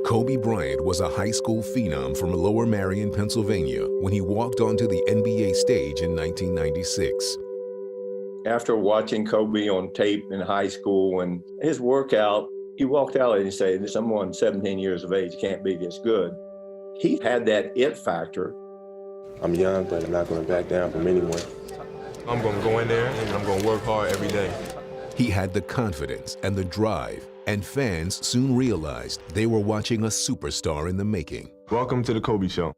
Kobe Bryant was a high school phenom from Lower Marion, Pennsylvania, when he walked onto the NBA stage in 1996. After watching Kobe on tape in high school and his workout, he walked out and he said, someone 17 years of age can't be this good. He had that it factor. I'm young, but I'm not going to back down from anyone. I'm going to go in there and I'm going to work hard every day. He had the confidence and the drive, and fans soon realized they were watching a superstar in the making. Welcome to the Kobe Show.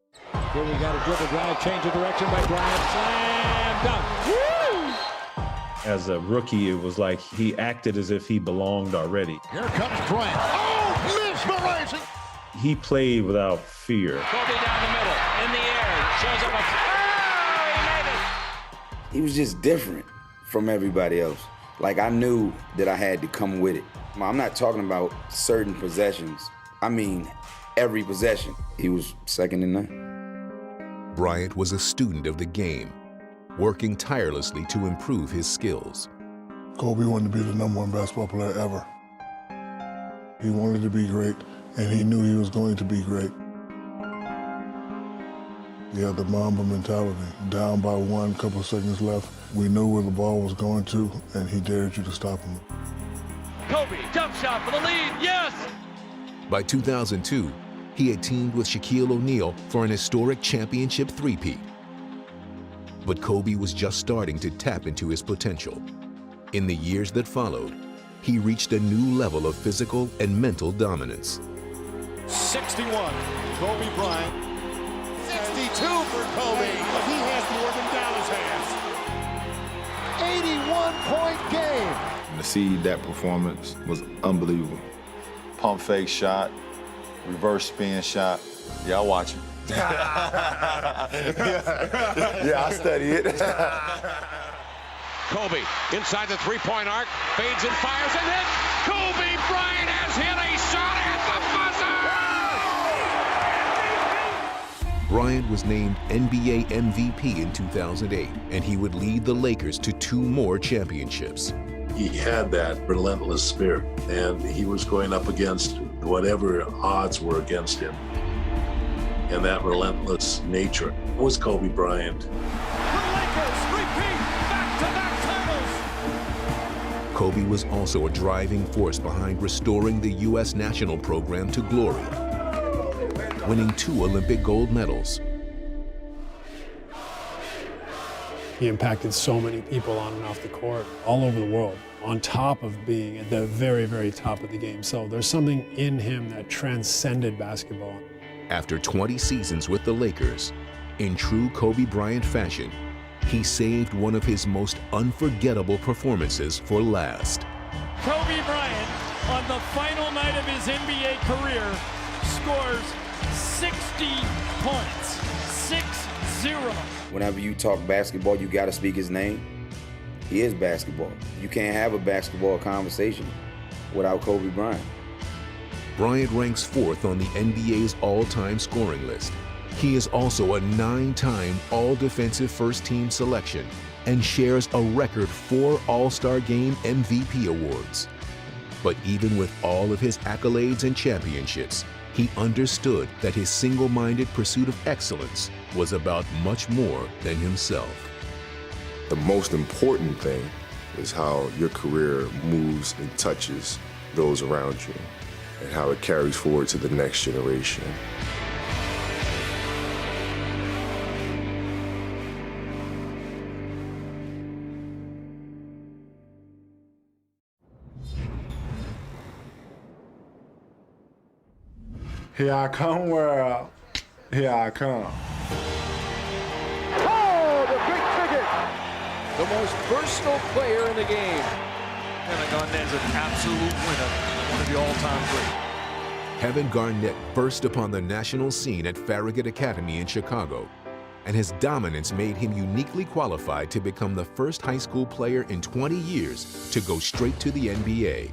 Here we got a dribble drive, change of direction by Bryant, slam dunk. Woo! As a rookie, it was like he acted as if he belonged already. Here comes Bryant. Oh, mesmerizing! He played without fear. Kobe down the middle, in the air, shows up he made it! He was just different from everybody else. Like, I knew that I had to come with it. I'm not talking about certain possessions. I mean, every possession. He was second to none. Bryant was a student of the game, working tirelessly to improve his skills. Kobe wanted to be the #1 basketball player ever. He wanted to be great, and he knew he was going to be great. He had the Mamba mentality. Down by one, couple seconds left. We knew where the ball was going to, and he dared you to stop him. Kobe, jump shot for the lead, yes! By 2002, he had teamed with Shaquille O'Neal for an historic championship three-peat. But Kobe was just starting to tap into his potential. In the years that followed, he reached a new level of physical and mental dominance. 61, Kobe Bryant. 62 for Kobe. He has more than Dallas has. 81-point game. To see that performance was unbelievable. Pump fake shot, reverse spin shot. Yeah, I watch it. Yeah, I study it. Kobe inside the three-point arc, fades and fires and hits. Kobe Bryant has hit a shot at the buzzer! Bryant was named NBA MVP in 2008, and he would lead the Lakers to 2 more championships. He had that relentless spirit, and he was going up against whatever odds were against him. And that relentless nature was Kobe Bryant. The Lakers repeat back-to-back titles. Kobe was also a driving force behind restoring the U.S. national program to glory, winning 2 Olympic gold medals. He impacted so many people on and off the court, all over the world, on top of being at the very, very top of the game. So there's something in him that transcended basketball. After 20 seasons with the Lakers, in true Kobe Bryant fashion, he saved one of his most unforgettable performances for last. Kobe Bryant, on the final night of his NBA career, scores 60 points, 6-0. Whenever you talk basketball, you got to speak his name. He is basketball. You can't have a basketball conversation without Kobe Bryant. Bryant ranks 4th on the NBA's all-time scoring list. He is also a 9-time All-Defensive First-Team selection and shares a record 4 All-Star Game MVP awards. But even with all of his accolades and championships, he understood that his single-minded pursuit of excellence was about much more than himself. The most important thing is how your career moves and touches those around you and how it carries forward to the next generation. Here I come, world. Here I come. Oh, the big ticket! The most versatile player in the game. Garnett's an absolute winner, one of the all-time greats. Kevin Garnett burst upon the national scene at Farragut Academy in Chicago, and his dominance made him uniquely qualified to become the first high school player in 20 years to go straight to the NBA.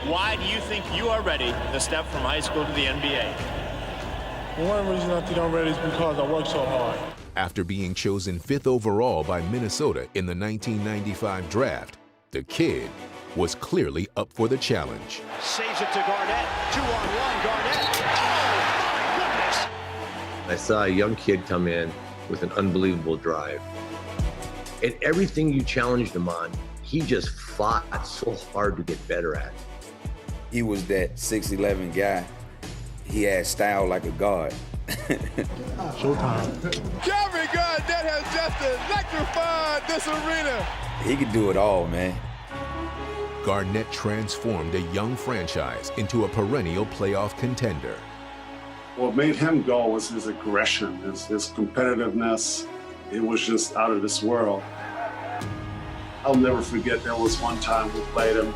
Why do you think you are ready to step from high school to the NBA? One reason I think I'm ready is because I work so hard. After being chosen 5th overall by Minnesota in the 1995 draft, the kid was clearly up for the challenge. Saves it to Garnett. 2-on-1, Garnett. I saw a young kid come in with an unbelievable drive. And everything you challenged him on, he just fought so hard to get better at. He was that 6'11" guy. He had style like a guard. Showtime. Kevin Garnett has just electrified this arena. He could do it all, man. Garnett transformed a young franchise into a perennial playoff contender. What made him go was his aggression, his competitiveness. It was just out of this world. I'll never forget, there was one time we played him.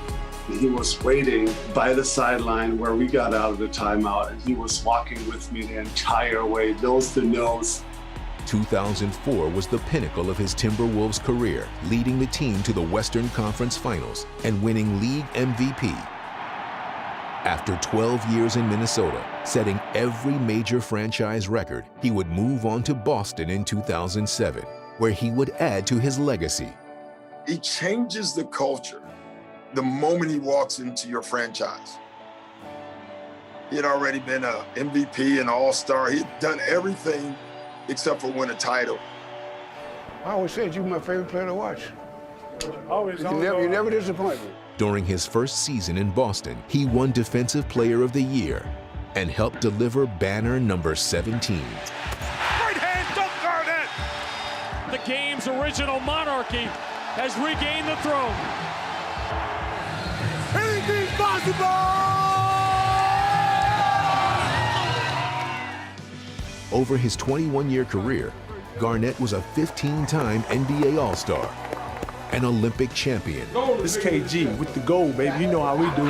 He was waiting by the sideline where we got out of the timeout, and he was walking with me the entire way, nose to nose. 2004 was the pinnacle of his Timberwolves career, leading the team to the Western Conference Finals and winning league MVP. After 12 years in Minnesota, setting every major franchise record, he would move on to Boston in 2007, where he would add to his legacy. He changes the culture the moment he walks into your franchise. He had already been an MVP and All-Star. He had done everything except for win a title. I always said you were my favorite player to watch. You never disappoint me. During his first season in Boston, he won Defensive Player of the Year and helped deliver banner number 17. Right hand dunk, Garnett! The game's original monarchy has regained the throne. Anything's possible! Over his 21-year career, Garnett was a 15-time NBA All-Star, an Olympic champion. This KG with the gold, baby. You know how we do.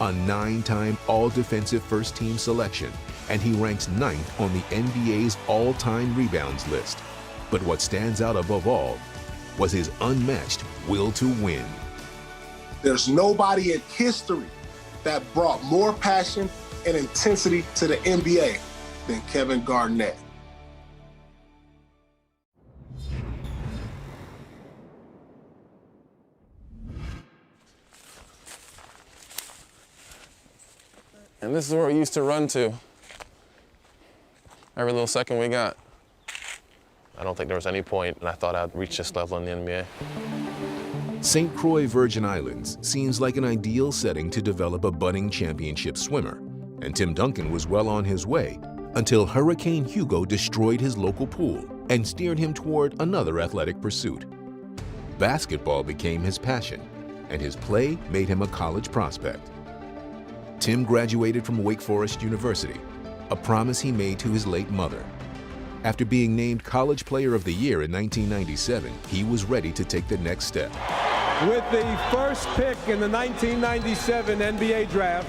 A 9-time All-Defensive First-Team selection, and he ranks 9th on the NBA's all-time rebounds list. But what stands out above all was his unmatched will to win. There's nobody in history that brought more passion and intensity to the NBA than Kevin Garnett. And this is where we used to run to every little second we got. I don't think there was any point and I thought I'd reach this level in the NBA. St. Croix Virgin Islands seems like an ideal setting to develop a budding championship swimmer, and Tim Duncan was well on his way until Hurricane Hugo destroyed his local pool and steered him toward another athletic pursuit. Basketball became his passion, and his play made him a college prospect. Tim graduated from Wake Forest University, a promise he made to his late mother. After being named College Player of the Year in 1997, he was ready to take the next step. With the first pick in the 1997 NBA draft,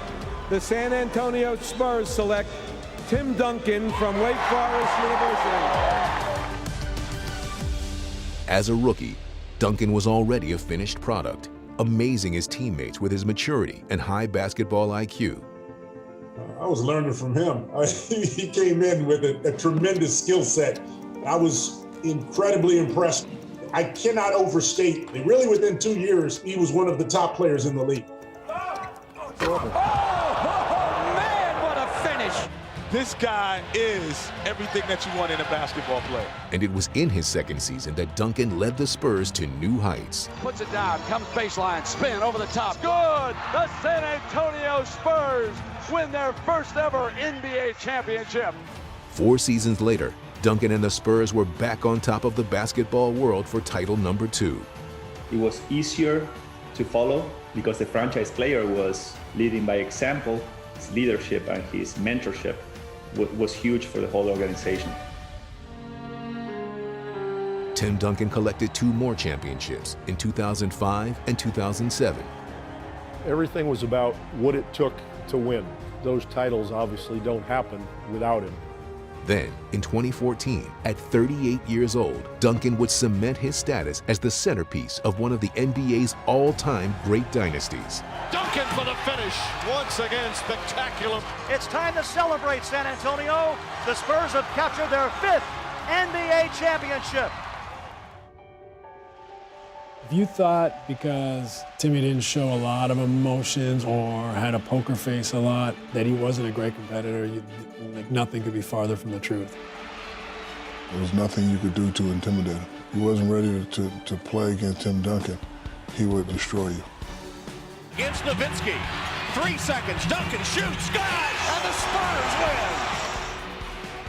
the San Antonio Spurs select Tim Duncan from Wake Forest University. As a rookie, Duncan was already a finished product, amazing his teammates with his maturity and high basketball IQ. I was learning from him. He came in with a tremendous skill set. I was incredibly impressed. I cannot overstate, really within 2 years, he was one of the top players in the league. Oh, man, what a finish. This guy is everything that you want in a basketball player. And it was in his second season that Duncan led the Spurs to new heights. Puts it down, comes baseline, spin over the top. Good! The San Antonio Spurs win their first ever NBA championship. 4 seasons later, Duncan and the Spurs were back on top of the basketball world for title number 2. It was easier to follow because the franchise player was leading by example. His leadership and his mentorship was huge for the whole organization. Tim Duncan collected 2 more championships in 2005 and 2007. Everything was about what it took to win. Those titles obviously don't happen without him. Then, in 2014, at 38 years old, Duncan would cement his status as the centerpiece of one of the NBA's all-time great dynasties. Duncan for the finish. Once again, spectacular. It's time to celebrate, San Antonio. The Spurs have captured their 5th NBA championship. If you thought because Timmy didn't show a lot of emotions or had a poker face a lot that he wasn't a great competitor, like nothing could be farther from the truth. There was nothing you could do to intimidate him. He wasn't ready to play against Tim Duncan. He would destroy you. Against Nowitzki. 3 seconds. Duncan shoots. Scores! And the Spurs win.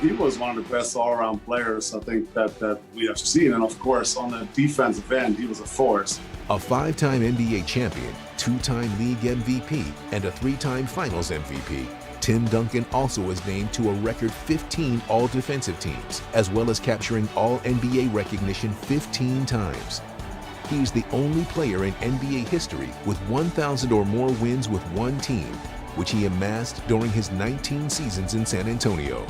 He was one of the best all-around players, I think, that we have seen. And of course, on the defensive end, he was a force. A 5-time NBA champion, 2-time league MVP, and a 3-time finals MVP, Tim Duncan also is named to a record 15 all-defensive teams, as well as capturing all-NBA recognition 15 times. He's the only player in NBA history with 1,000 or more wins with one team, which he amassed during his 19 seasons in San Antonio.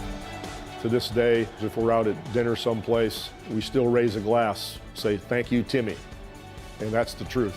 To this day, if we're out at dinner someplace, we still raise a glass, say, "Thank you, Timmy." And that's the truth.